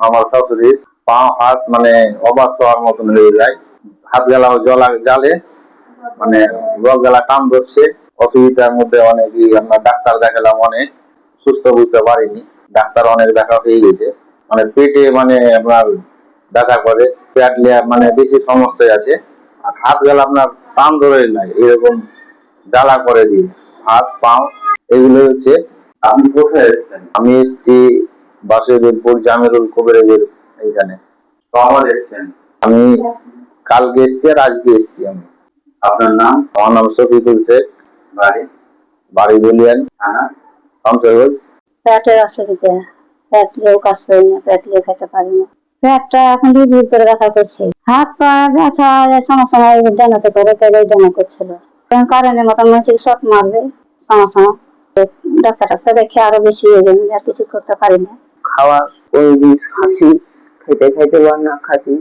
আমার শাশুড়ির পা হাত মানে অবাক হওয়ার মতন হয়ে যায়, হাত গেলা জালে মানে রোগ গেলা টান ধরছে, অসুবিধার মধ্যে অনেকই আমরা ডাক্তার দেখালাম, অনেক সুস্থ বুঝতে পারিনি, ডাক্তার অনেক দেখা হয়ে গেছে, মানে পেটে মানে আপনার দেখা করে, পেট মানে বেশি সমস্যায় আছে, আর হাত গেলা আপনার টান ধরে নাই এরকম জ্বালা করে দিয়ে হাত পাও এগুলো হচ্ছে। আপনি কোথায় এসেছেন? আমি এসেছি বাসুদেবপুর জামিরুল কবিরাজের এইখানে। কখন এসেছেন? আমি কালকে এসেছি আর আজকে এসেছি। আমি। আপনার নাম? আমার নাম শফিকুল শেখ। বাড়ি? বাড়ি জুলিয়ান থানা শামসেরগঞ্জ। পেটের অসুবিধা, পেট লোক আসবে না, পেট লিয়ে খেতে পারি না, পেটটা এখন দূর করে ব্যথা করছে, হাত পা ব্যথা সমস্যা ডানাতে করে তাই ডানা করছিল, কারণে মোটামুটি শট মারবে সমস্যা, ডাক্তার দেখে আরো বেশি হয়ে যাবে, আর কিছু করতে পারি না। খাওয়ার কোন জিনিস খাচ্ছি, খেতে খাইতে বা না খাচ্ছি,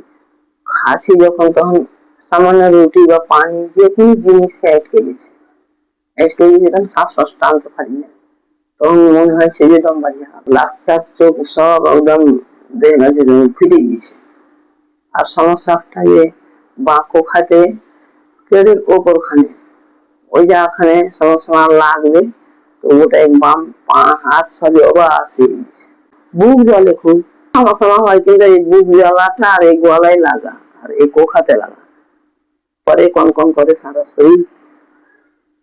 খাচ্ছি যখন তখন সামান্য রুটি বা পানি যে কোনো জিনিস আটকে গেছে, তখন শ্বাস টানতে পারি না, তখন মনে হয় সে যে দম বাড়ি লাখ টাক চোখ সব একদম দেহ আছে ফিটে গিয়েছে। আর সমস্যাটা যে বাঁকো খাতে পেটের ওপর খানে ওই জায়গাখানে সমস্যা লাগবে, তো ওটাই বাম পা হাত সবই অবা আসে, বুক জলে খুব সমস্যা হয়, কিন্তু এই বুক জ্বালাটা আর এই গলায় লাগা আর এই কোখাতে লাগা পরে কন কন করে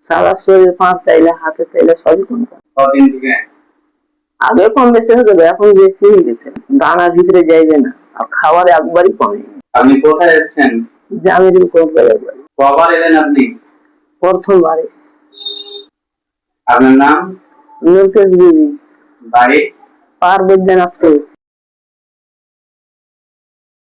সারা শরীর পা তাইলে হাতে তাইলে সবই কন কন। আগে কম বেশি হয়ে যাবে, এখন বেশি হয়ে গেছে, দানার ভিতরে যাইবে না, আর খাওয়ার একবারই কমে। আপনি কোথায় এসেছেন? জামিরুল কবিরাজ। কবার এলেন আপনি? প্রথমবার এসেছি। আপনার নাম? নুরকেশ বিবি। বাড়ি? পার্বতীনাথপুর।